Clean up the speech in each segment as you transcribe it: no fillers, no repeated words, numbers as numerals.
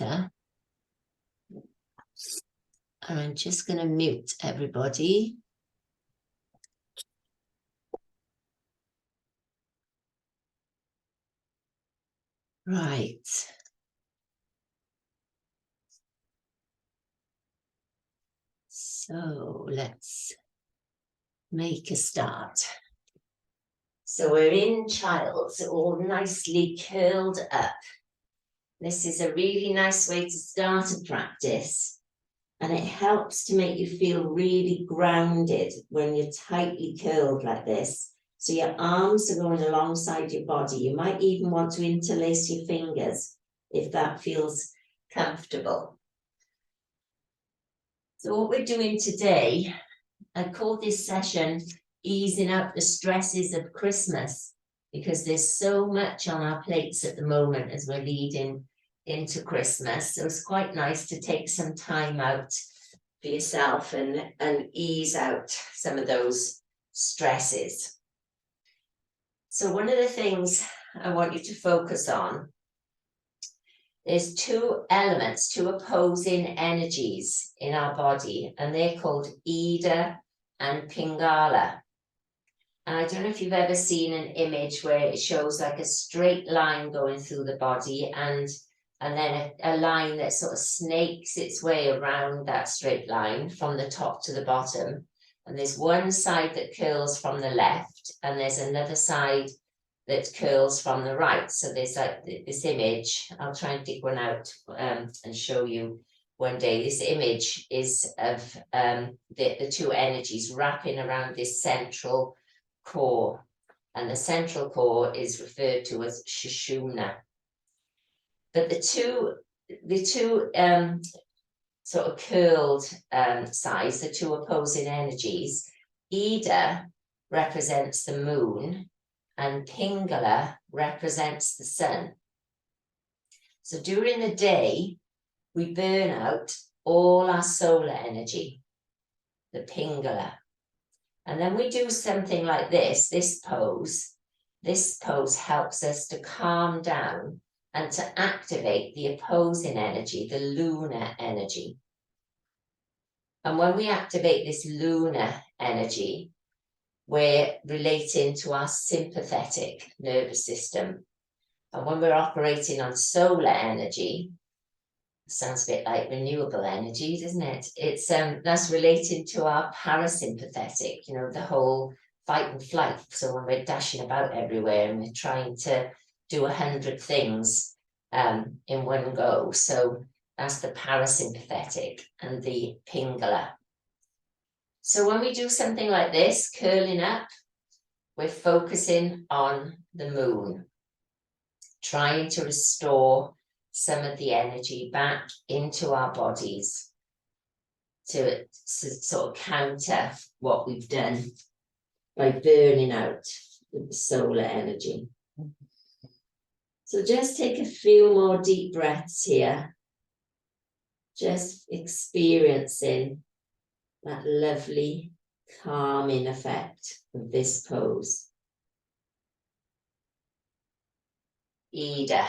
later. And I'm just going to mute everybody. Right. So let's make a start. So we're in child's, all nicely curled up. This is a really nice way to start a practice. And it helps to make you feel really grounded when you're tightly curled like this. So your arms are going alongside your body. You might even want to interlace your fingers if that feels comfortable. So what we're doing today, I call this session Easing Out the Stresses of Christmas, because there's so much on our plates at the moment as we're leading into Christmas. So it's quite nice to take some time out for yourself and ease out some of those stresses. So one of the things I want you to focus on is two elements, two opposing energies in our body, and they're called Ida and Pingala. And I don't know if you've ever seen an image where it shows like a straight line going through the body and then a line that sort of snakes its way around that straight line from the top to the bottom. And there's one side that curls from the left, and there's another side that curls from the right. So there's like this image. I'll try and dig one out and show you one day. This image is of the two energies wrapping around this central core. And the central core is referred to as Shushumna. But the two sort of curled sides, the two opposing energies, Ida represents the moon and Pingala represents the sun. So during the day, we burn out all our solar energy, the Pingala. And then we do something like this, this pose. This pose helps us to calm down and to activate the opposing energy, the lunar energy. And when we activate this lunar energy, we're relating to our sympathetic nervous system. And when we're operating on solar energy, sounds a bit like renewable energy, doesn't it? It's that's relating to our parasympathetic, you know, the whole fight and flight. So when we're dashing about everywhere and we're trying to do 100 things in one go. So that's the parasympathetic and the Pingala. So when we do something like this, curling up, we're focusing on the moon, trying to restore some of the energy back into our bodies to sort of counter what we've done by burning out the solar energy. So just take a few more deep breaths here, just experiencing that lovely calming effect of this pose. Ida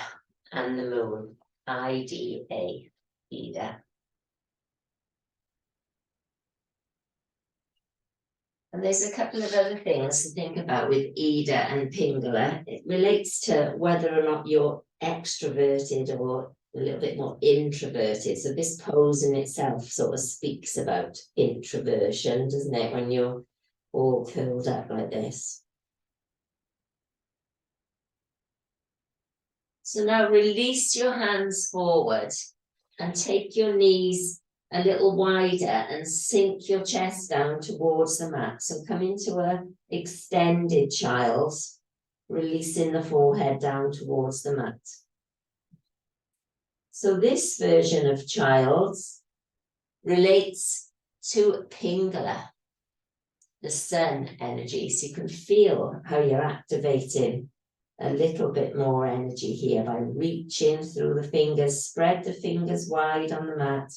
and the moon, I-D-A, Ida. And there's a couple of other things to think about with Ida and Pingala. It relates to whether or not you're extroverted or a little bit more introverted. So this pose in itself sort of speaks about introversion, doesn't it? When you're all curled up like this. So now release your hands forward and take your knees a little wider and sink your chest down towards the mat. So come into an extended child's, releasing the forehead down towards the mat. So this version of child's relates to Pingala, the sun energy. So you can feel how you're activating a little bit more energy here by reaching through the fingers. Spread the fingers wide on the mat.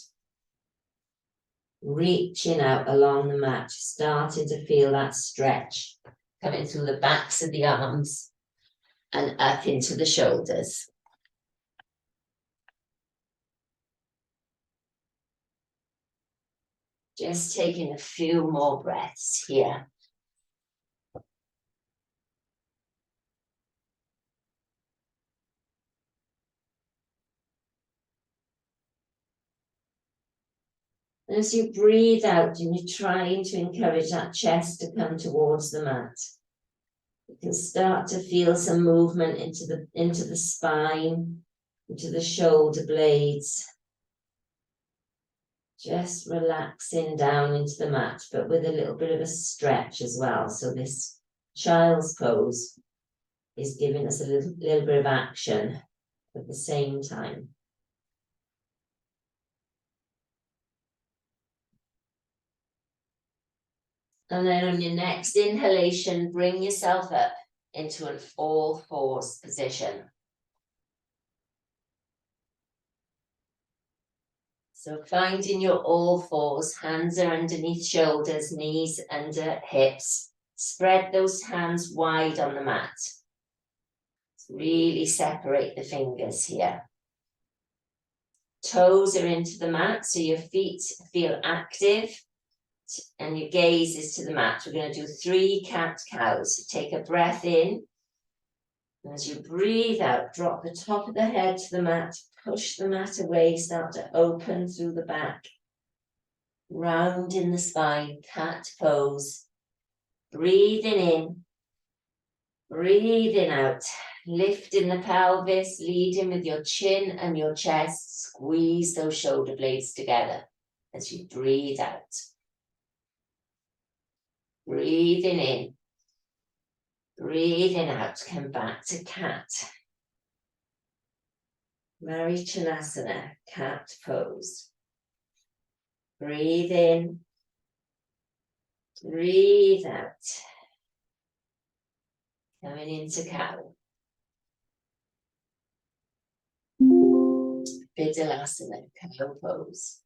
Reaching out along the mat, starting to feel that stretch coming through the backs of the arms and up into the shoulders. Just taking a few more breaths here. As you breathe out, you're trying to encourage that chest to come towards the mat. You can start to feel some movement into the spine, into the shoulder blades. Just relaxing down into the mat, but with a little bit of a stretch as well. So this child's pose is giving us a little bit of action at the same time. And then on your next inhalation, bring yourself up into an all fours position. So finding your all fours, hands are underneath shoulders, knees under hips. Spread those hands wide on the mat. Really separate the fingers here. Toes are into the mat, so your feet feel active. And your gaze is to the mat. We're going to do 3 cat-cows. So take a breath in. And as you breathe out, drop the top of the head to the mat. Push the mat away. Start to open through the back. Round in the spine. Cat pose. Breathing in. Breathing out. Lifting the pelvis. Leading with your chin and your chest. Squeeze those shoulder blades together as you breathe out. Breathing in, breathing out, come back to cat. Marichanasana, cat pose. Breathe in, breathe out. Coming into cow. Vidalasana, cow pose.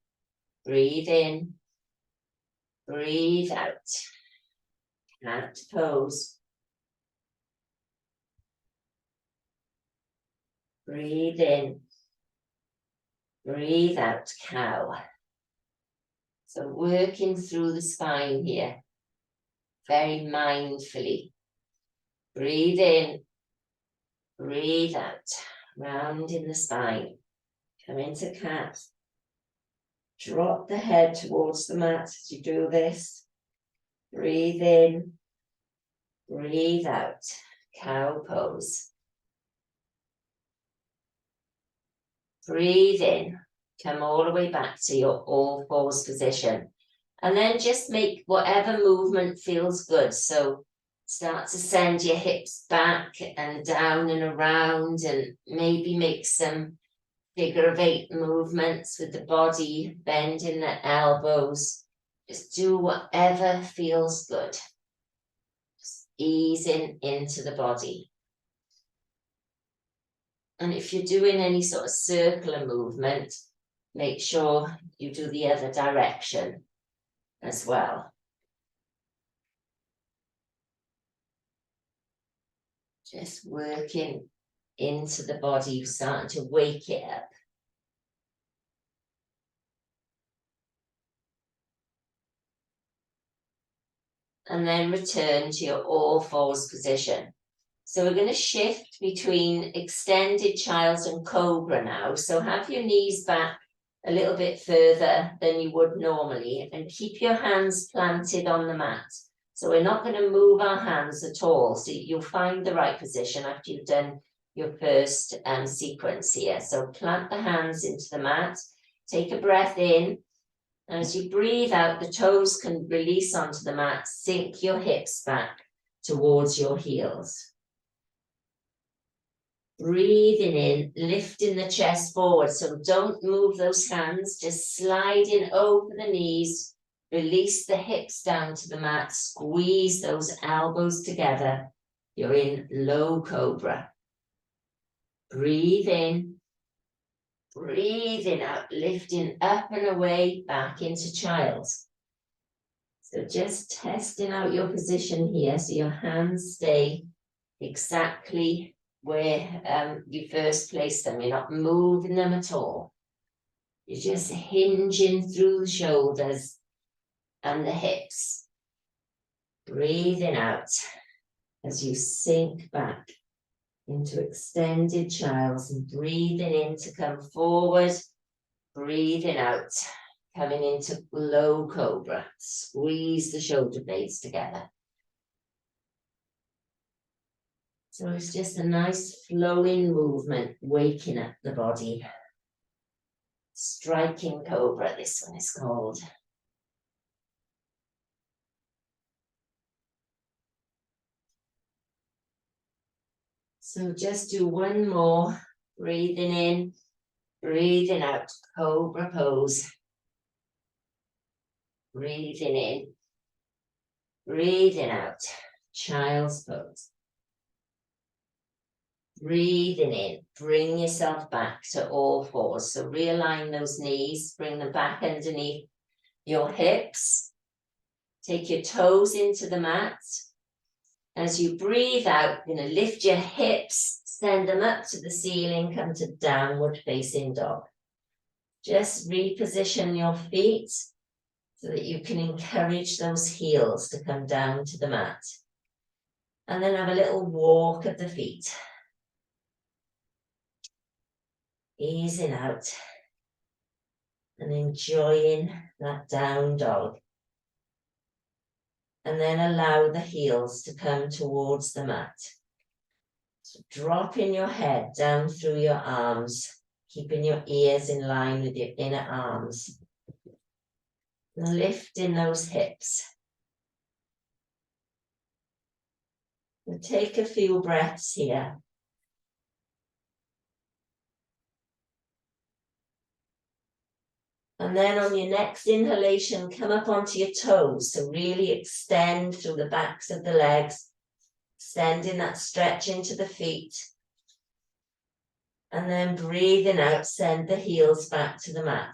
Breathe in, breathe out. Cat pose. Breathe in. Breathe out, cow. So working through the spine here, very mindfully. Breathe in. Breathe out. Round in the spine. Come into cat. Drop the head towards the mat as you do this. Breathe in, breathe out, cow pose. Breathe in, come all the way back to your all fours position. And then just make whatever movement feels good. So start to send your hips back and down and around, and maybe make some figure of 8 movements with the body, bending the elbows. Just do whatever feels good. Just easing into the body. And if you're doing any sort of circular movement, make sure you do the other direction as well. Just working into the body, you're starting to wake it up. And then return to your all fours position. So we're going to shift between extended child's and cobra now. So have your knees back a little bit further than you would normally, and keep your hands planted on the mat. So we're not going to move our hands at all. So you'll find the right position after you've done your first sequence here. So plant the hands into the mat, take a breath in. As you breathe out, the toes can release onto the mat. Sink your hips back towards your heels. Breathing in, lifting the chest forward. So don't move those hands, just sliding over the knees. Release the hips down to the mat. Squeeze those elbows together. You're in low cobra. Breathe in. Breathing out, lifting up and away, back into child. So just testing out your position here, so your hands stay exactly where you first placed them. You're not moving them at all. You're just hinging through the shoulders, and the hips. Breathing out as you sink back into extended child's and breathing in to come forward, breathing out, coming into low cobra. Squeeze the shoulder blades together. So it's just a nice flowing movement, waking up the body. Striking cobra, this one is called. So just do one more, breathing in, breathing out, cobra pose. Breathing in, breathing out, child's pose. Breathing in, bring yourself back to all fours. So realign those knees, bring them back underneath your hips. Take your toes into the mat. As you breathe out, you're going to lift your hips, send them up to the ceiling, come to downward facing dog. Just reposition your feet so that you can encourage those heels to come down to the mat. And then have a little walk of the feet. Easing out and enjoying that down dog. And then allow the heels to come towards the mat. So dropping your head down through your arms, keeping your ears in line with your inner arms. And lifting those hips. We'll take a few breaths here. And then on your next inhalation, come up onto your toes. So really extend through the backs of the legs, extending that stretch into the feet. And then breathing out, send the heels back to the mat.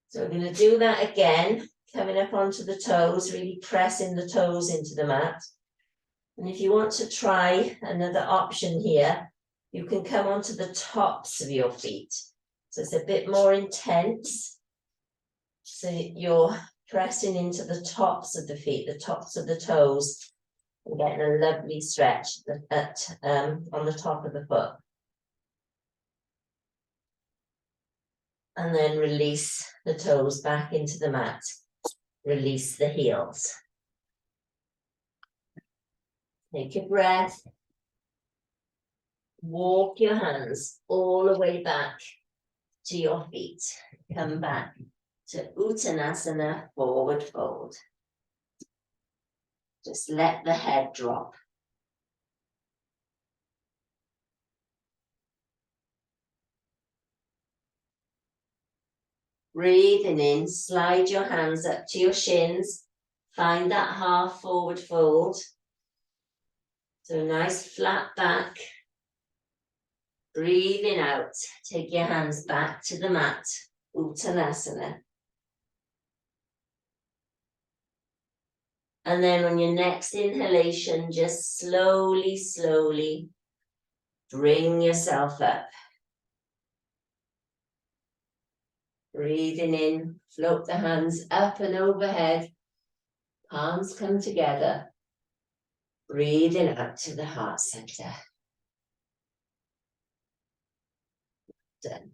So we're going to do that again, coming up onto the toes, really pressing the toes into the mat. And if you want to try another option here, you can come onto the tops of your feet. So it's a bit more intense. So you're pressing into the tops of the feet, the tops of the toes, and getting a lovely stretch on the top of the foot. And then release the toes back into the mat. Release the heels. Take a breath. Walk your hands all the way back to your feet. Come back to Uttanasana, forward fold. Just let the head drop. Breathing in, slide your hands up to your shins. Find that half forward fold. So nice flat back. Breathing out, take your hands back to the mat, Uttanasana. And then on your next inhalation, just slowly, slowly bring yourself up. Breathing in, float the hands up and overhead, palms come together. Breathing out to the heart center. Done.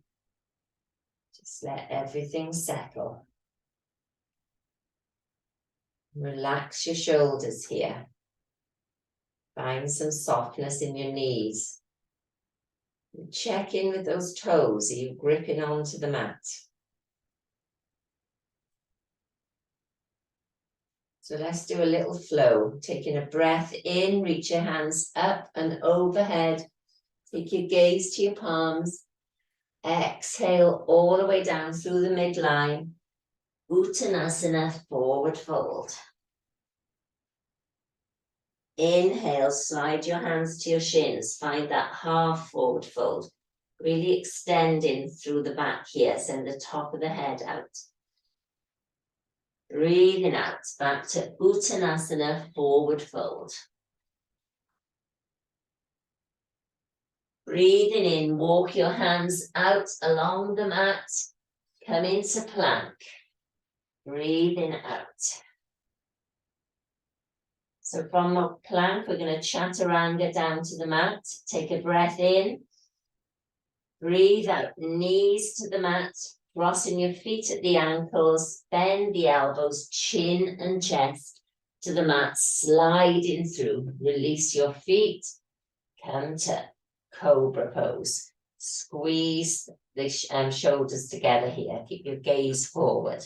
Just let everything settle. Relax your shoulders here. Find some softness in your knees. And check in with those toes. Are you gripping onto the mat? So let's do a little flow. Taking a breath in, reach your hands up and overhead. Take your gaze to your palms. Exhale all the way down through the midline. Uttanasana, forward fold. Inhale, slide your hands to your shins. Find that half forward fold. Really extending through the back here. Send the top of the head out. Breathing out, back to Uttanasana, forward fold. Breathing in, walk your hands out along the mat. Come into plank. Breathing out. So from a plank, we're going to chaturanga down to the mat. Take a breath in. Breathe out, knees to the mat, crossing your feet at the ankles, bend the elbows, chin and chest to the mat, sliding through. Release your feet, come to cobra pose. Squeeze the shoulders together here, keep your gaze forward.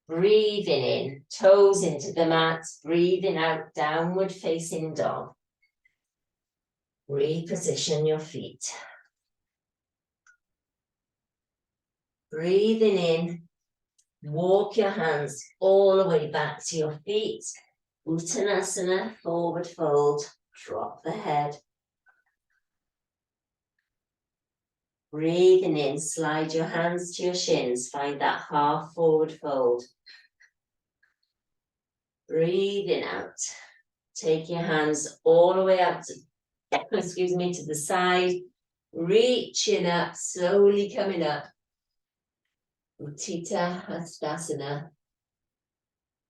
Breathing in, toes into the mat, breathing out, downward facing dog. Reposition your feet. Breathing in, walk your hands all the way back to your feet. Uttanasana, forward fold, drop the head. Breathing in, slide your hands to your shins, find that half forward fold. Breathing out, take your hands all the way up to, excuse me, to the side, reaching up, slowly coming up. Utthita Hastasana.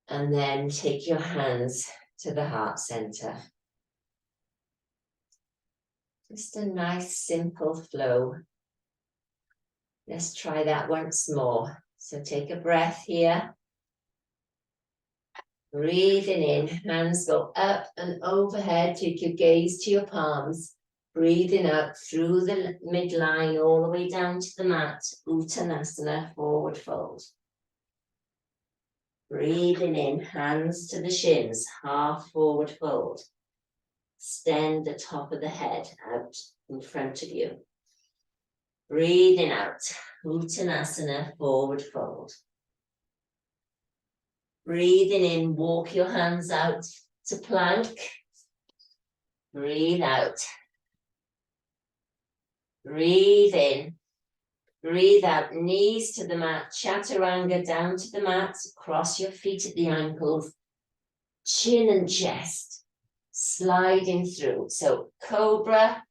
And then take your hands to the heart center. Just a nice, simple flow. Let's try that once more. So take a breath here. Breathing in, hands go up and overhead. Take your gaze to your palms. Breathing out through the midline all the way down to the mat. Uttanasana, forward fold. Breathing in, hands to the shins, half forward fold. Extend the top of the head out in front of you. Breathing out, Uttanasana, forward fold. Breathing in, walk your hands out to plank. Breathe out. Breathe in. Breathe out, knees to the mat, chaturanga down to the mat, cross your feet at the ankles, chin and chest, sliding through. So cobra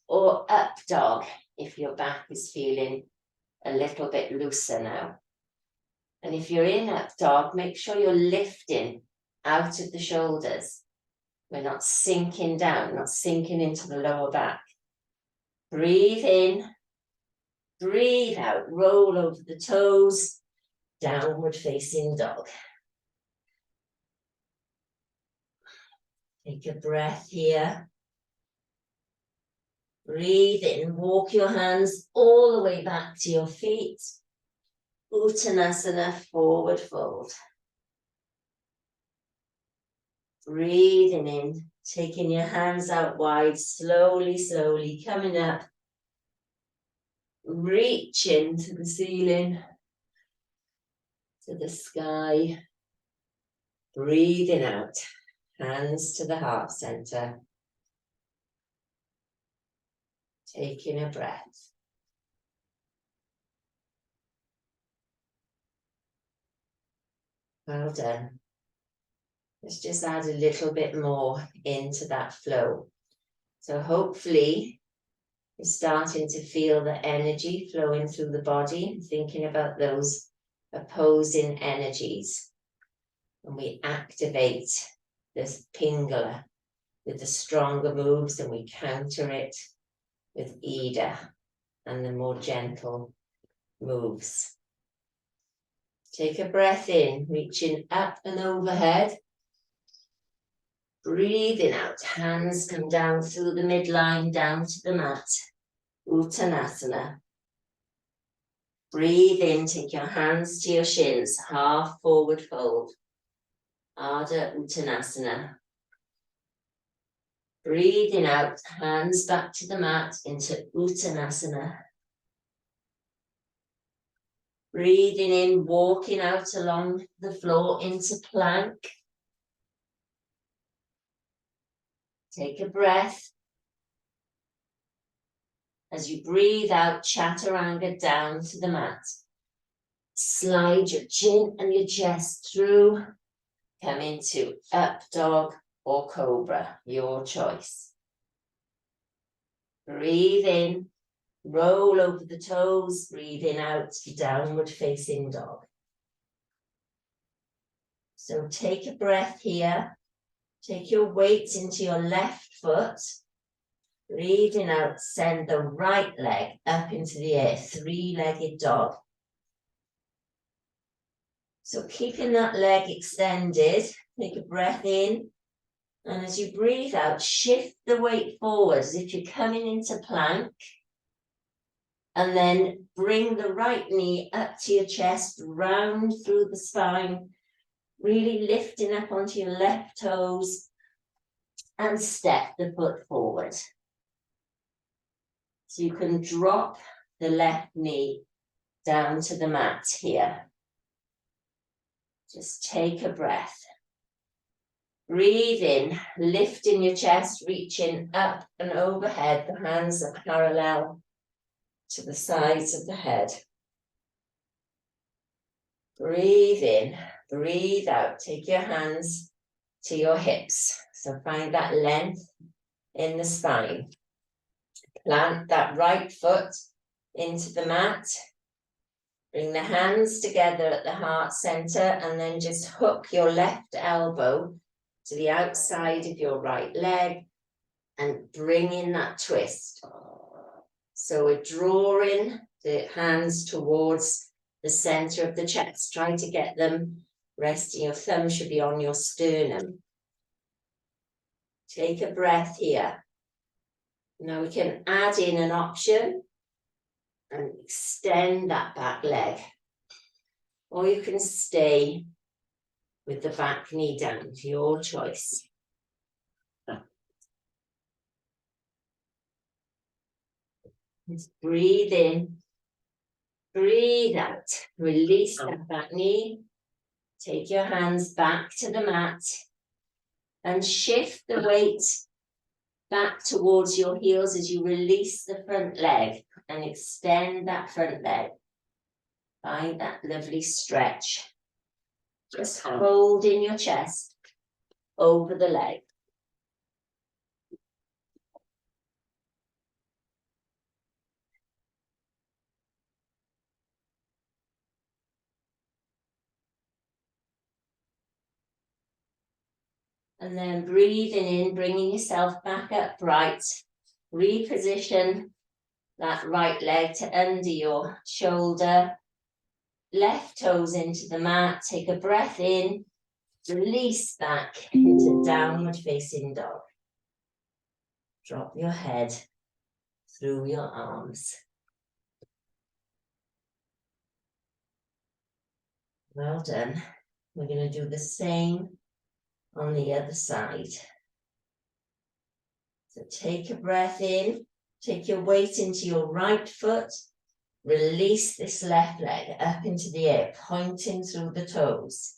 or up dog if your back is feeling a little bit looser now. And if you're in up dog, make sure you're lifting out of the shoulders. We're not sinking down, not sinking into the lower back. Breathe in. Breathe out, roll over the toes, downward facing dog. Take a breath here. Breathe in, walk your hands all the way back to your feet. Uttanasana, forward fold. Breathing in, taking your hands out wide, slowly, slowly coming up. Reaching to the ceiling, to the sky. Breathing out, hands to the heart center. Taking a breath. Well done. Let's just add a little bit more into that flow. So hopefully you're starting to feel the energy flowing through the body, thinking about those opposing energies. And we activate this Pingala with the stronger moves, and we counter it with Ida and the more gentle moves. Take a breath in, reaching up and overhead. Breathing out, hands come down through the midline, down to the mat. Uttanasana. Breathe in, take your hands to your shins, half forward fold. Ardha Uttanasana. Breathing out, hands back to the mat into Uttanasana. Breathing in, walking out along the floor into plank. Take a breath. As you breathe out, chaturanga down to the mat. Slide your chin and your chest through. Come into up dog or cobra, your choice. Breathe in, roll over the toes, breathing out, downward facing dog. So take a breath here. Take your weight into your left foot. Breathing out, send the right leg up into the air, three-legged dog. So keeping that leg extended, take a breath in. And as you breathe out, shift the weight forward as if you're coming into plank. And then bring the right knee up to your chest, round through the spine, really lifting up onto your left toes and step the foot forward. So you can drop the left knee down to the mat here. Just take a breath. Breathe in, lifting your chest, reaching up and overhead. The hands are parallel to the sides of the head. Breathe in, breathe out. Take your hands to your hips. So find that length in the spine. Plant that right foot into the mat. Bring the hands together at the heart center and then just hook your left elbow to the outside of your right leg and bring in that twist. So we're drawing the hands towards the center of the chest. Try to get them resting. Your thumb should be on your sternum. Take a breath here. Now we can add in an option and extend that back leg. Or you can stay with the back knee down, to your choice. Just breathe in, breathe out, release that back knee. Take your hands back to the mat and shift the weight back towards your heels as you release the front leg and extend that front leg. Find that lovely stretch. Just hold in your chest over the leg. And then breathing in, bringing yourself back upright. Reposition that right leg to under your shoulder. Left toes into the mat. Take a breath in. Release back into downward facing dog. Drop your head through your arms. Well done. We're going to do the same on the other side. So take a breath in, take your weight into your right foot, release this left leg up into the air, pointing through the toes.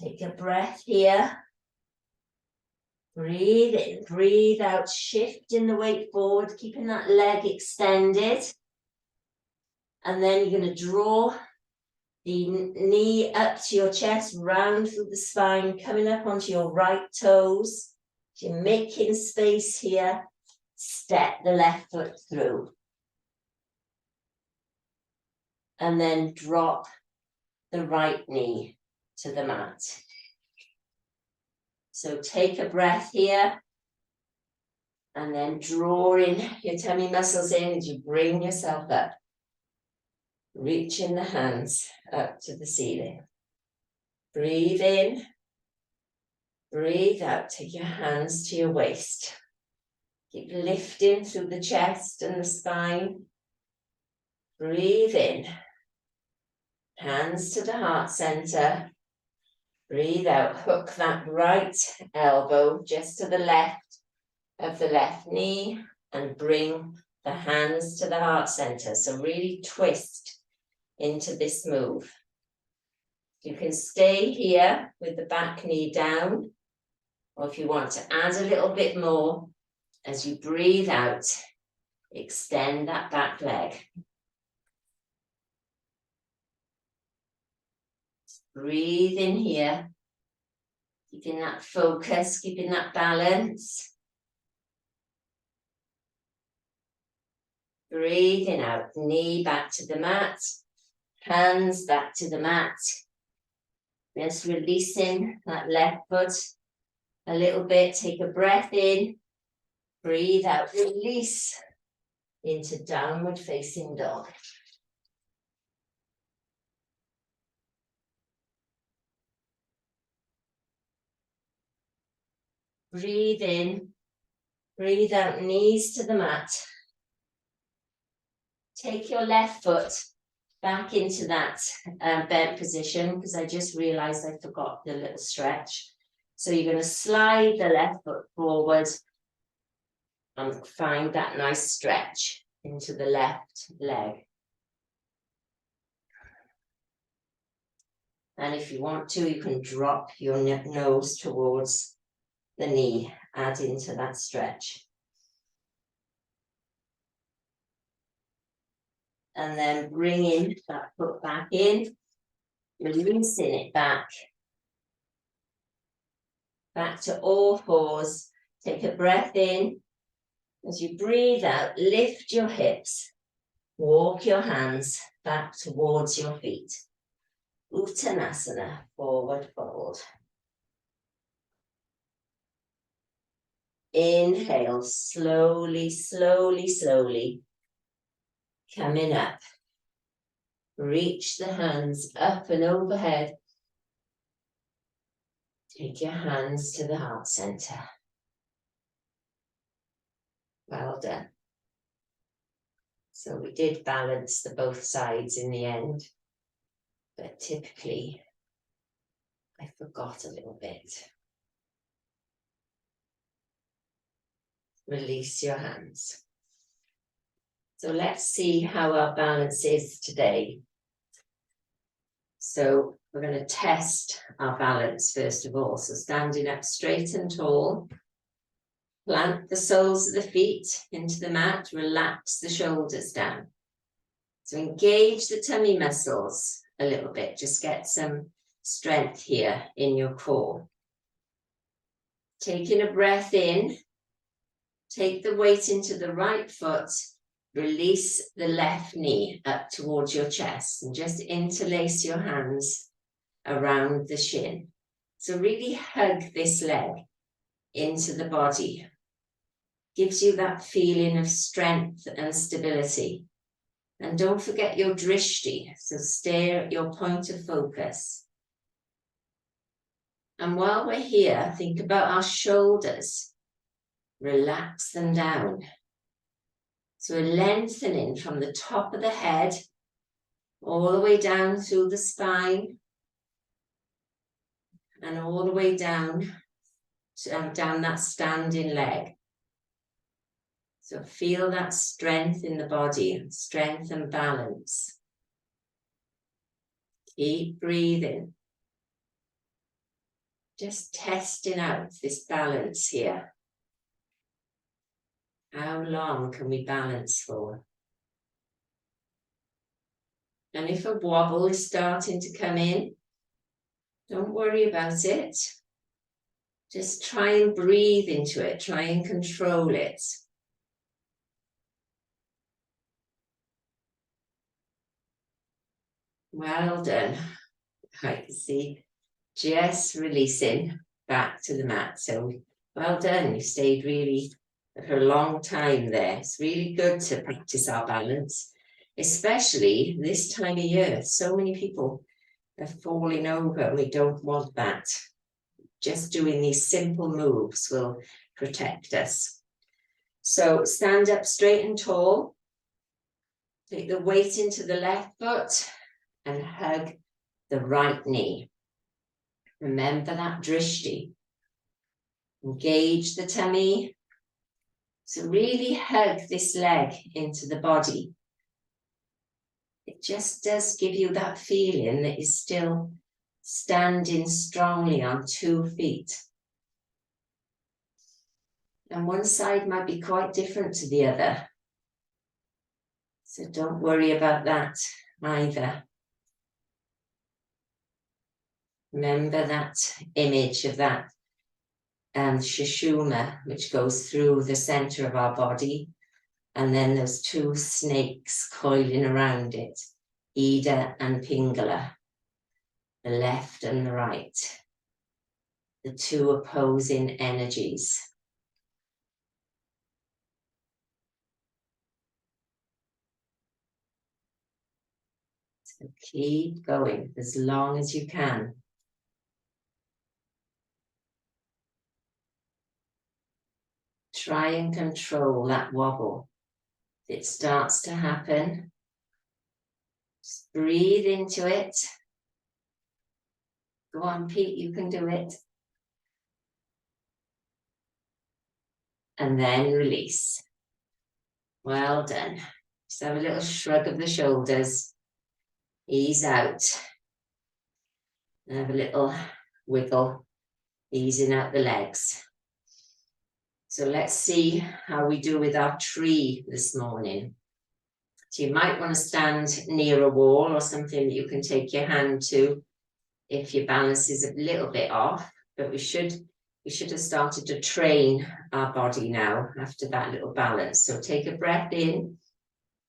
Take a breath here. Breathe in, breathe out, shifting the weight forward, keeping that leg extended. And then you're going to draw the knee up to your chest, round through the spine, coming up onto your right toes. You're making space here. Step the left foot through. And then drop the right knee to the mat. So take a breath here. And then drawing your tummy muscles in as you bring yourself up. Reaching the hands up to the ceiling. Breathe in. Breathe out. Take your hands to your waist. Keep lifting through the chest and the spine. Breathe in. Hands to the heart center. Breathe out. Hook that right elbow just to the left of the left knee and bring the hands to the heart center. So really twist into this move. You can stay here with the back knee down, or if you want to add a little bit more, as you breathe out, extend that back leg. Breathe in here, keeping that focus, keeping that balance. Breathing out, knee back to the mat, hands back to the mat. Just releasing that left foot a little bit. Take a breath in, breathe out, release into downward facing dog. Breathe in, breathe out, knees to the mat. Take your left foot back into that bent position, because I just realized I forgot the little stretch. So you're going to slide the left foot forward and find that nice stretch into the left leg. And if you want to, you can drop your nose towards the knee, add into that stretch. And then bringing that foot back in, releasing it back to all fours. Take a breath in. As you breathe out, lift your hips, walk your hands back towards your feet. Uttanasana, forward fold. Inhale, slowly, slowly, slowly. Coming up. Reach the hands up and overhead. Take your hands to the heart center. Well done. So we did balance the both sides in the end, but typically I forgot a little bit. Release your hands. So let's see how our balance is today. So we're going to test our balance first of all. So standing up straight and tall. Plant the soles of the feet into the mat. Relax the shoulders down. So engage the tummy muscles a little bit. Just get some strength here in your core. Taking a breath in. Take the weight into the right foot. Release the left knee up towards your chest and just interlace your hands around the shin. So really hug this leg into the body. Gives you that feeling of strength and stability. And don't forget your drishti, so stay at your point of focus. And while we're here, think about our shoulders. Relax them down. So a lengthening from the top of the head, all the way down through the spine, and all the way down that standing leg. So feel that strength in the body, strength and balance. Keep breathing. Just testing out this balance here. How long can we balance for? And if a wobble is starting to come in, don't worry about it. Just try and breathe into it. Try and control it. Well done. I can see just releasing back to the mat. So well done. You stayed really for a long time there. It's really good to practice our balance, especially this time of year. So many people are falling over and we don't want that. Just doing these simple moves will protect us. So stand up straight and tall. Take the weight into the left foot and hug the right knee. Remember that drishti. Engage the tummy. So really hug this leg into the body. It just does give you that feeling that you're still standing strongly on 2 feet. And one side might be quite different to the other. So don't worry about that either. Remember that image of that Sushumna, which goes through the center of our body, and then those 2 snakes coiling around it, Ida and Pingala. the left and the right, the two opposing energies. So keep going as long as you can. Try and control that wobble. If it starts to happen, just breathe into it. Go on, Pete, you can do it. And then release. Well done. Just have a little shrug of the shoulders. Ease out. And have a little wiggle, easing out the legs. So let's see how we do with our tree this morning. So you might want to stand near a wall or something that you can take your hand to if your balance is a little bit off, but we should have started to train our body now after that little balance. So take a breath in,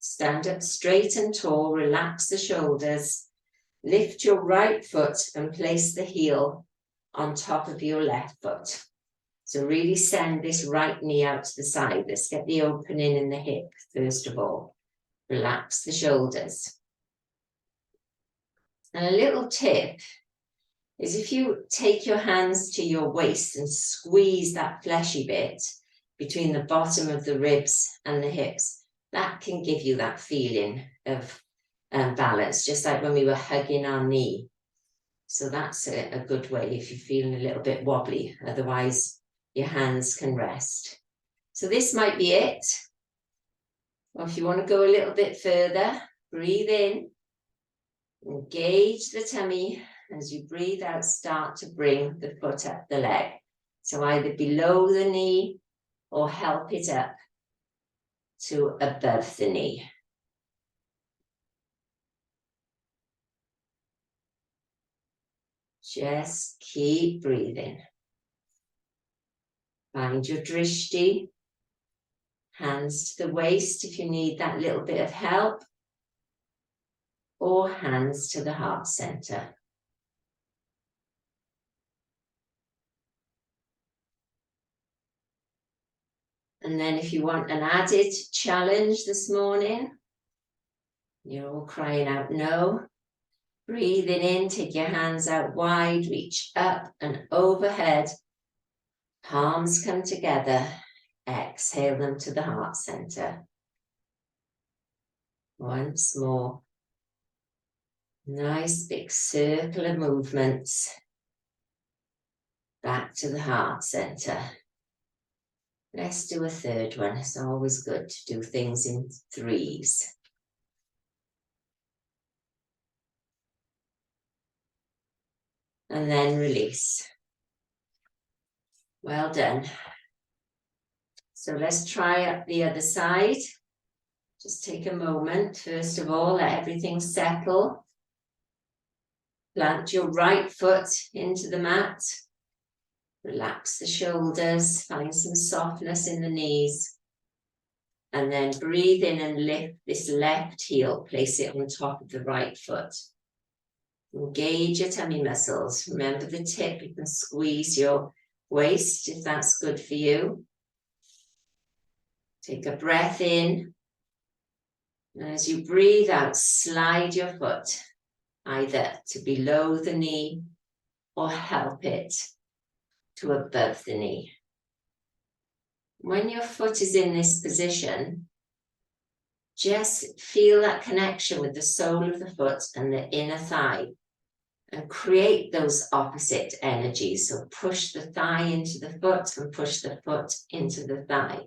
stand up straight and tall, relax the shoulders, lift your right foot and place the heel on top of your left foot. So really send this right knee out to the side. Let's get the opening in the hip first of all. Relax the shoulders. And a little tip is if you take your hands to your waist and squeeze that fleshy bit between the bottom of the ribs and the hips, that can give you that feeling of balance, just like when we were hugging our knee. So that's a good way if you're feeling a little bit wobbly. Otherwise, your hands can rest. So this might be it. Or if you want to go a little bit further, breathe in, engage the tummy. As you breathe out, start to bring the foot up the leg. So either below the knee or help it up to above the knee. Just keep breathing. Find your drishti. Hands to the waist if you need that little bit of help. Or hands to the heart center. And then if you want an added challenge this morning, you're all crying out no. Breathing in, take your hands out wide, reach up and overhead. Palms come together. Exhale them to the heart center. Once more. Nice big circle of movements. Back to the heart center. Let's do a third one. It's always good to do things in threes. And then release. Well done. So let's try up the other side. Just take a moment. First of all, let everything settle. Plant your right foot into the mat. Relax the shoulders, find some softness in the knees. And then breathe in and lift this left heel, place it on top of the right foot. Engage your tummy muscles. Remember the tip, you can squeeze your waist if that's good for you. Take a breath in. And as you breathe out, slide your foot either to below the knee or help it to above the knee. When your foot is in this position, just feel that connection with the sole of the foot and the inner thigh and create those opposite energies. So push the thigh into the foot and push the foot into the thigh.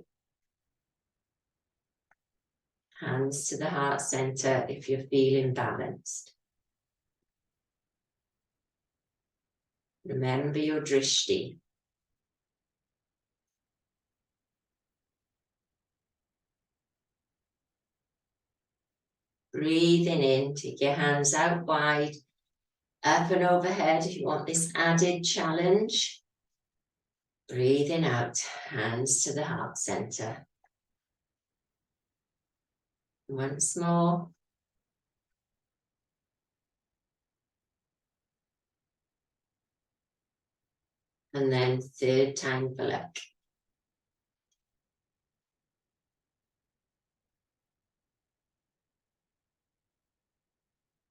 Hands to the heart center if you're feeling balanced. Remember your drishti. Breathing in, take your hands out wide, up and overhead if you want this added challenge. Breathing out, hands to the heart center. Once more. And then third time for luck.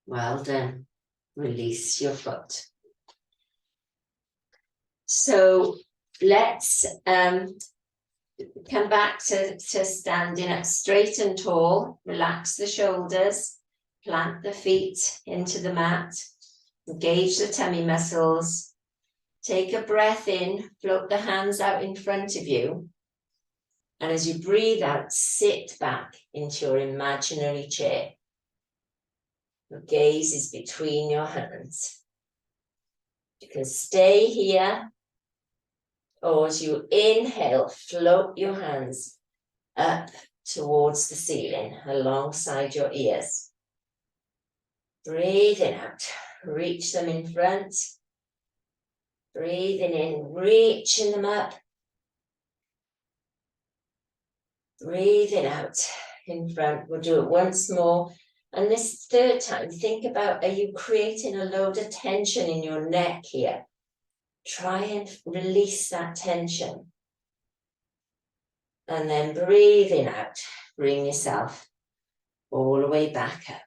Well done. Release your foot. So let's come back to standing up straight and tall. Relax the shoulders. Plant the feet into the mat. Engage the tummy muscles. Take a breath in. Float the hands out in front of you. And as you breathe out, sit back into your imaginary chair. Your gaze is between your hands. You can stay here, or as you inhale, float your hands up towards the ceiling, alongside your ears. Breathing out, reach them in front. Breathing in, reaching them up. Breathing out in front. We'll do it once more. And this third time, think about, are you creating a load of tension in your neck here? Try and release that tension. And then breathing out, bring yourself all the way back up.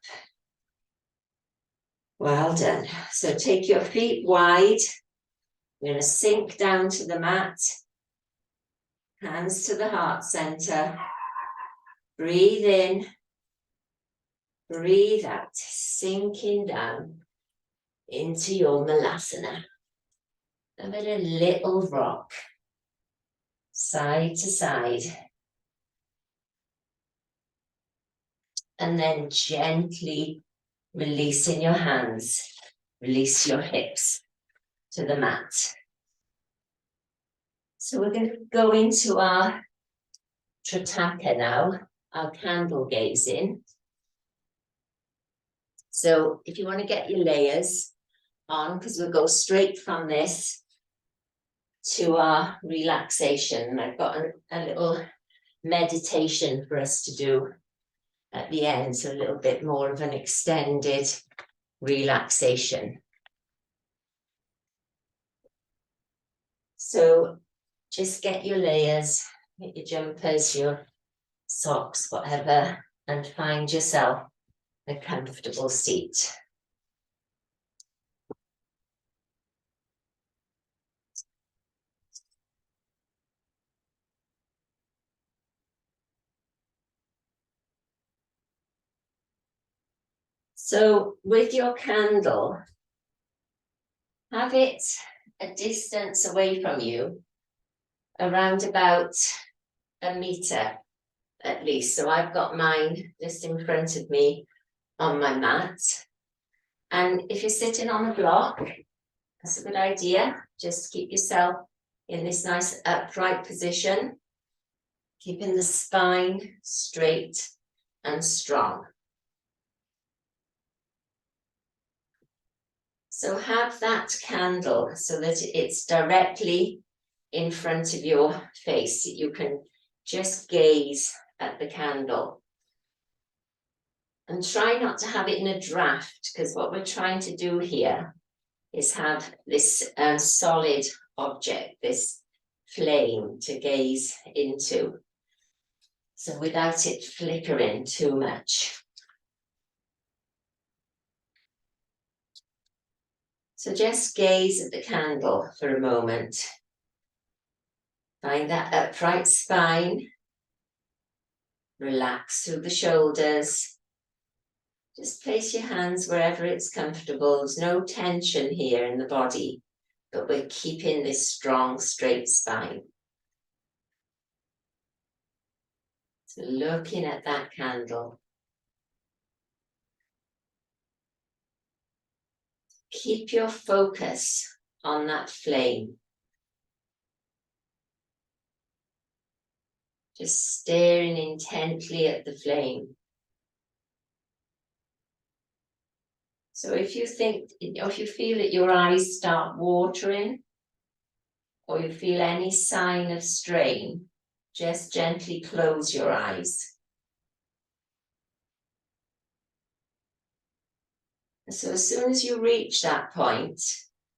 Well done. So take your feet wide. You're going to sink down to the mat. Hands to the heart center. Breathe in. Breathe out, sinking down into your Malasana. Give it a little rock, side to side. And then gently releasing your hands, release your hips to the mat. So we're going to go into our Trataka now, our candle gazing. So if you want to get your layers on, because we'll go straight from this to our relaxation. I've got a little meditation for us to do at the end, so a little bit more of an extended relaxation. So just get your layers, get your jumpers, your socks, whatever, and find yourself a comfortable seat. So with your candle, have it a distance away from you, around about a meter at least. So I've got mine just in front of me on my mat. And if you're sitting on a block, that's a good idea. Just keep yourself in this nice upright position, keeping the spine straight and strong. So have that candle so that it's directly in front of your face. You can just gaze at the candle. And try not to have it in a draft, because what we're trying to do here is have this solid object, this flame to gaze into. So without it flickering too much. So just gaze at the candle for a moment. Find that upright spine. Relax through the shoulders. Just place your hands wherever it's comfortable. There's no tension here in the body, but we're keeping this strong, straight spine. So looking at that candle. Keep your focus on that flame. Just staring intently at the flame. So if you think, or if you feel that your eyes start watering, or you feel any sign of strain, just gently close your eyes. So as soon as you reach that point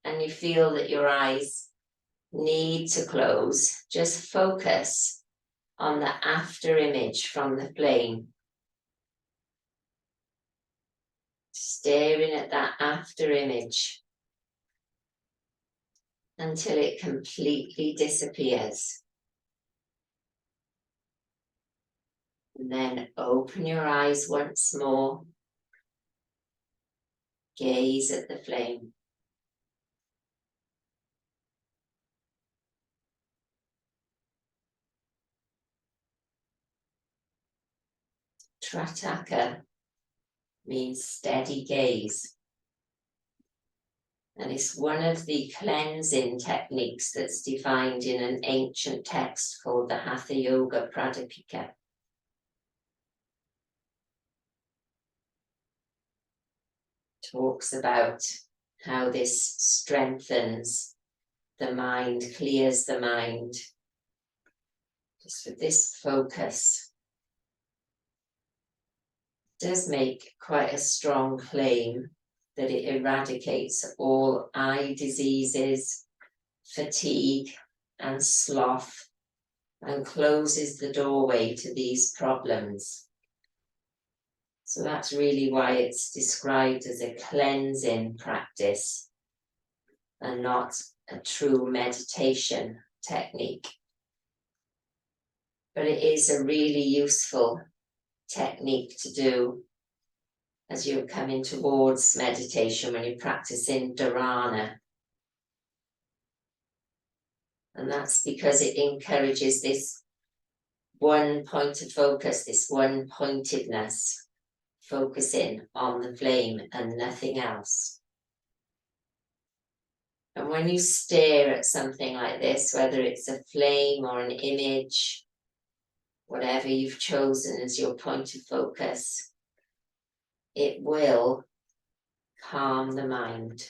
and you feel that your eyes need to close, just focus on the after image from the flame. Staring at that after image until it completely disappears. And then open your eyes once more. Gaze at the flame. Trataka means steady gaze. And it's one of the cleansing techniques that's defined in an ancient text called the Hatha Yoga Pradipika. Talks about how this strengthens the mind, clears the mind. Just with this focus. It does make quite a strong claim that it eradicates all eye diseases, fatigue and sloth, and closes the doorway to these problems. So that's really why it's described as a cleansing practice and not a true meditation technique. But it is a really useful technique to do as you're coming towards meditation when you're practicing dharana. And that's because it encourages this one point of focus, this one pointedness, focusing on the flame and nothing else. And when you stare at something like this, whether it's a flame or an image, whatever you've chosen as your point of focus, it will calm the mind.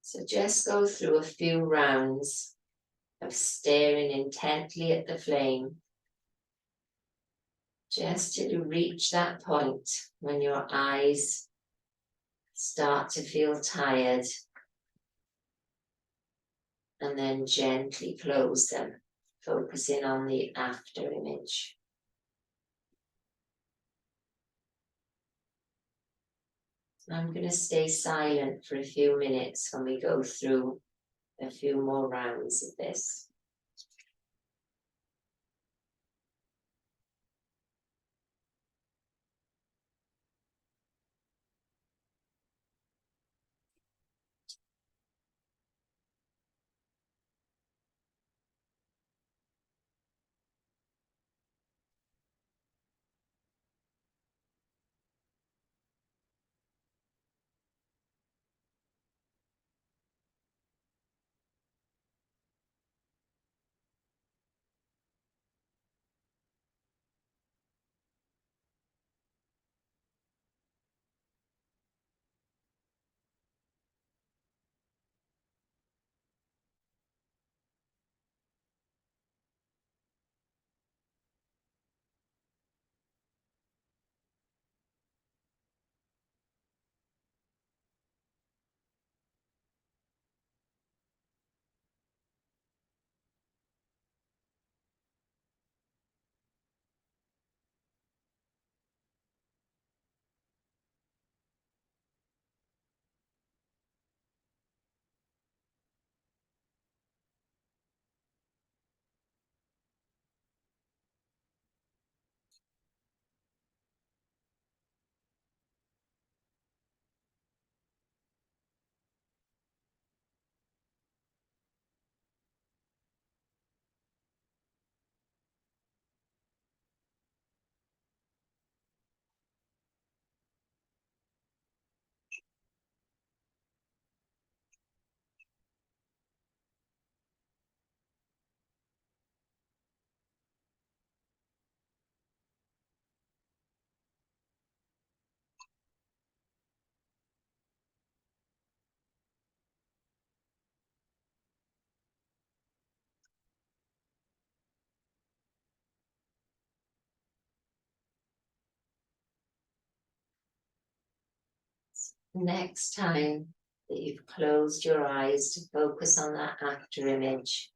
So just go through a few rounds of staring intently at the flame, just till you reach that point when your eyes start to feel tired, and then gently close them, focusing on the after image. I'm going to stay silent for a few minutes when we go through a few more rounds of this. Next time that you've closed your eyes to focus on that after image.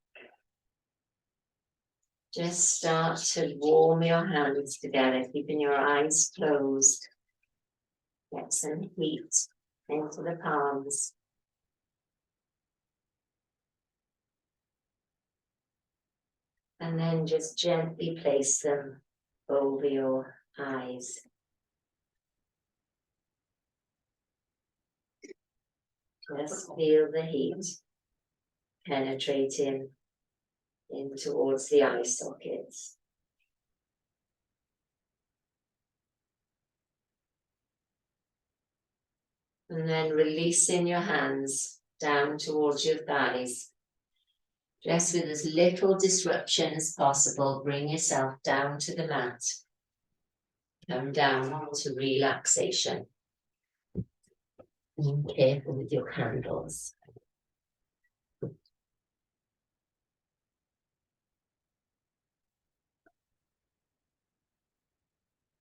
Just start to warm your hands together, keeping your eyes closed. Get some heat into the palms. And then just gently place them over your eyes. Just feel the heat penetrating in towards the eye sockets. And then releasing your hands down towards your thighs. Just with as little disruption as possible, bring yourself down to the mat. Come down to relaxation. Be careful with your candles.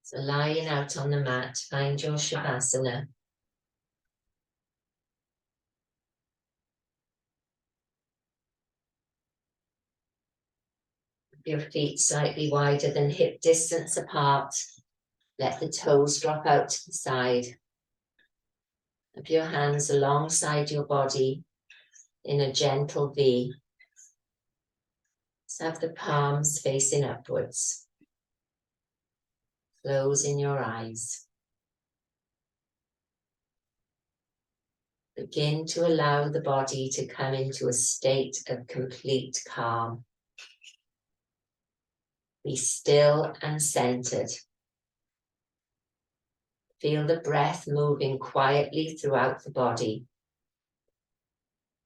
So lying out on the mat, find your Shavasana. Your feet slightly wider than hip distance apart. Let the toes drop out to the side. Have your hands alongside your body in a gentle V. So have the palms facing upwards. Closing your eyes. Begin to allow the body to come into a state of complete calm. Be still and centered. Feel the breath moving quietly throughout the body.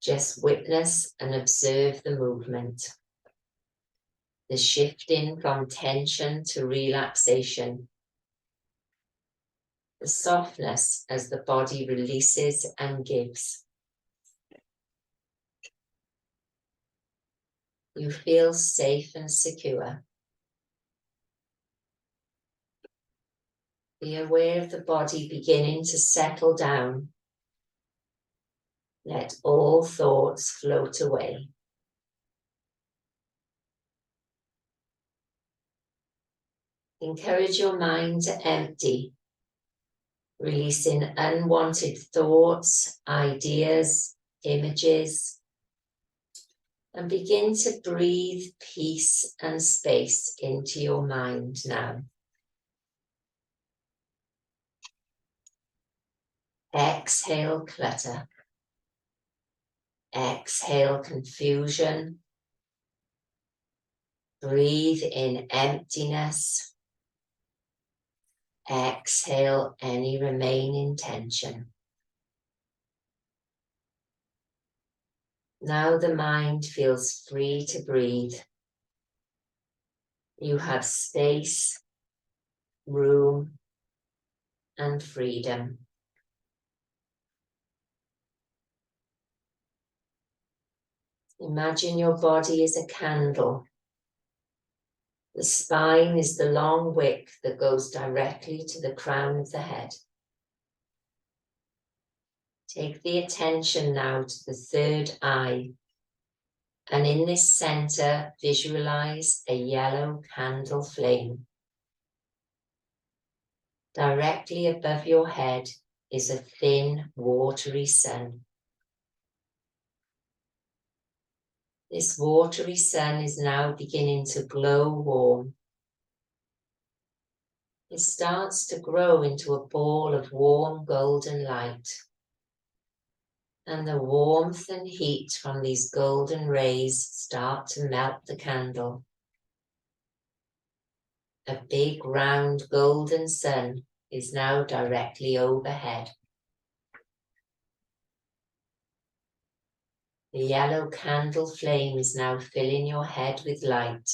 Just witness and observe the movement. The shifting from tension to relaxation. The softness as the body releases and gives. You feel safe and secure. Be aware of the body beginning to settle down. Let all thoughts float away. Encourage your mind to empty, releasing unwanted thoughts, ideas, images, and begin to breathe peace and space into your mind now. Exhale clutter. Exhale confusion. Breathe in emptiness. Exhale any remaining tension. Now the mind feels free to breathe. You have space, room, and freedom. Imagine your body is a candle. The spine is the long wick that goes directly to the crown of the head. Take the attention now to the third eye, and in this center, visualize a yellow candle flame. Directly above your head is a thin, watery sun. This watery sun is now beginning to glow warm. It starts to grow into a ball of warm golden light. And the warmth and heat from these golden rays start to melt the candle. A big round golden sun is now directly overhead. The yellow candle flame is now filling your head with light.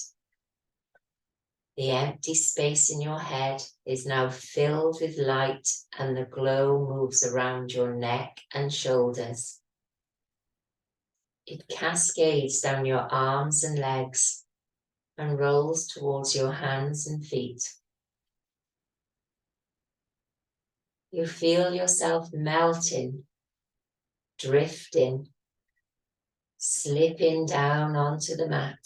The empty space in your head is now filled with light, and the glow moves around your neck and shoulders. It cascades down your arms and legs and rolls towards your hands and feet. You feel yourself melting, drifting, slipping down onto the mat.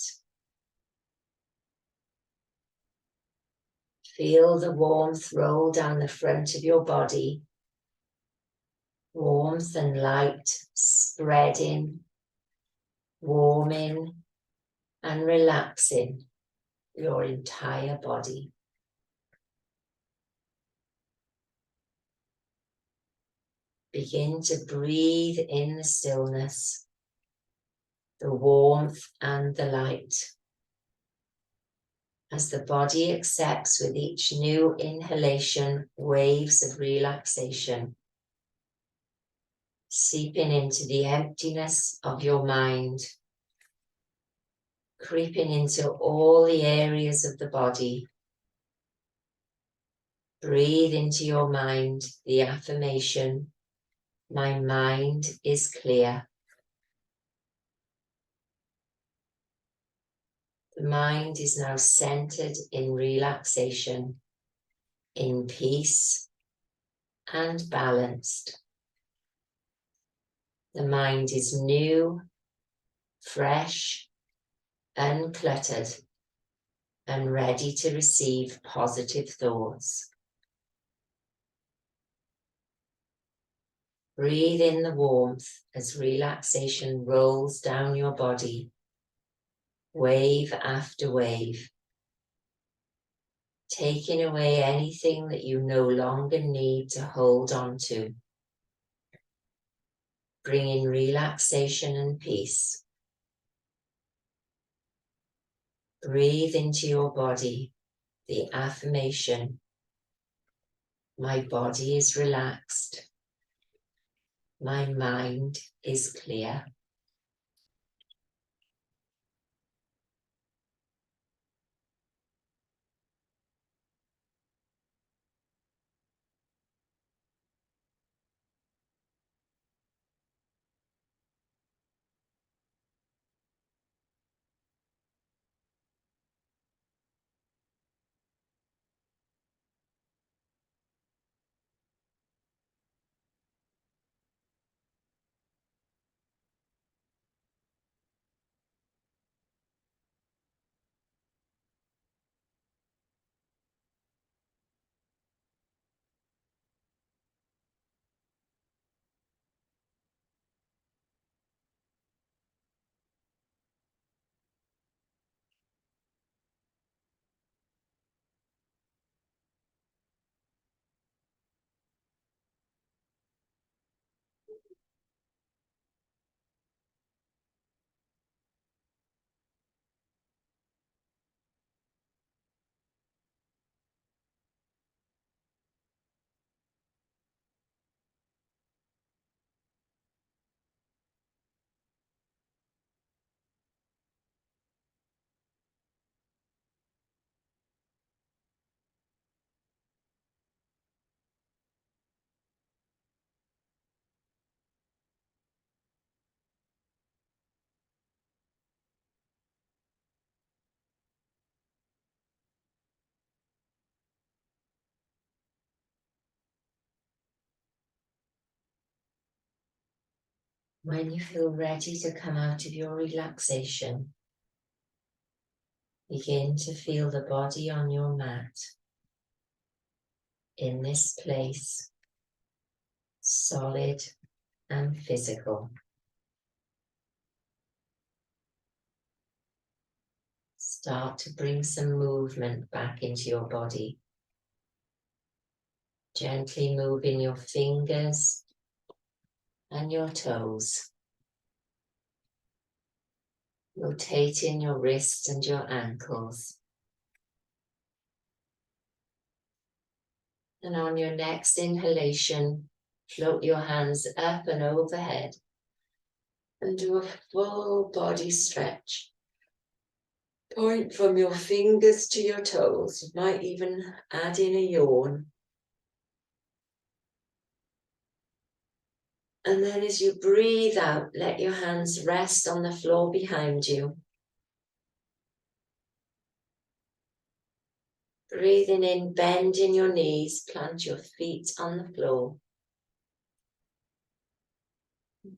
Feel the warmth roll down the front of your body. Warmth and light spreading, warming and relaxing your entire body. Begin to breathe in the stillness, the warmth and the light. As the body accepts with each new inhalation waves of relaxation, seeping into the emptiness of your mind, creeping into all the areas of the body. Breathe into your mind the affirmation, my mind is clear. The mind is now centered in relaxation, in peace and balanced. The mind is new, fresh, uncluttered, and ready to receive positive thoughts. Breathe in the warmth as relaxation rolls down your body, wave after wave, taking away anything that you no longer need to hold on to, bringing relaxation and peace. Breathe into your body the affirmation, my body is relaxed, my mind is clear. When you feel ready to come out of your relaxation, begin to feel the body on your mat in this place, solid and physical. Start to bring some movement back into your body. Gently moving your fingers and your toes. Rotating your wrists and your ankles. And on your next inhalation, float your hands up and overhead and do a full body stretch. Point from your fingers to your toes. You might even add in a yawn. And then as you breathe out, let your hands rest on the floor behind you. Breathing in, bend in your knees, plant your feet on the floor.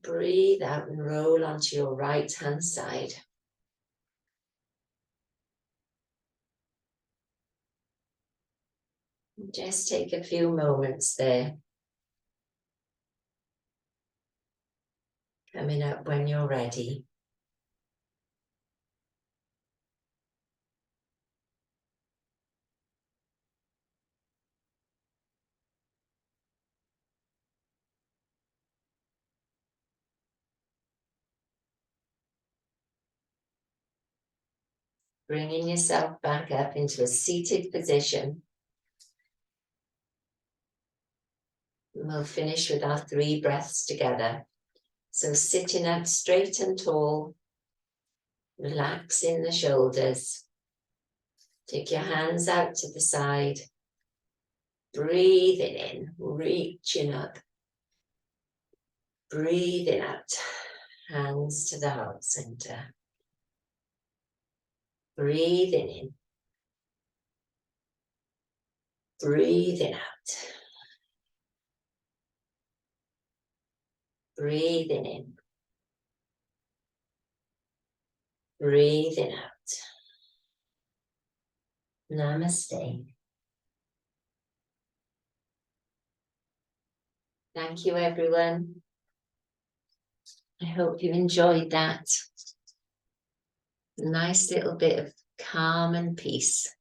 Breathe out and roll onto your right hand side. Just take a few moments there. Coming up when you're ready. Bringing yourself back up into a seated position. And we'll finish with our 3 breaths together. So sitting up straight and tall, relaxing the shoulders. Take your hands out to the side. Breathing in, reaching up. Breathing out, hands to the heart center. Breathing in. Breathing out. Breathing in. Breathing out. Namaste. Thank you, everyone. I hope you enjoyed that. A nice little bit of calm and peace.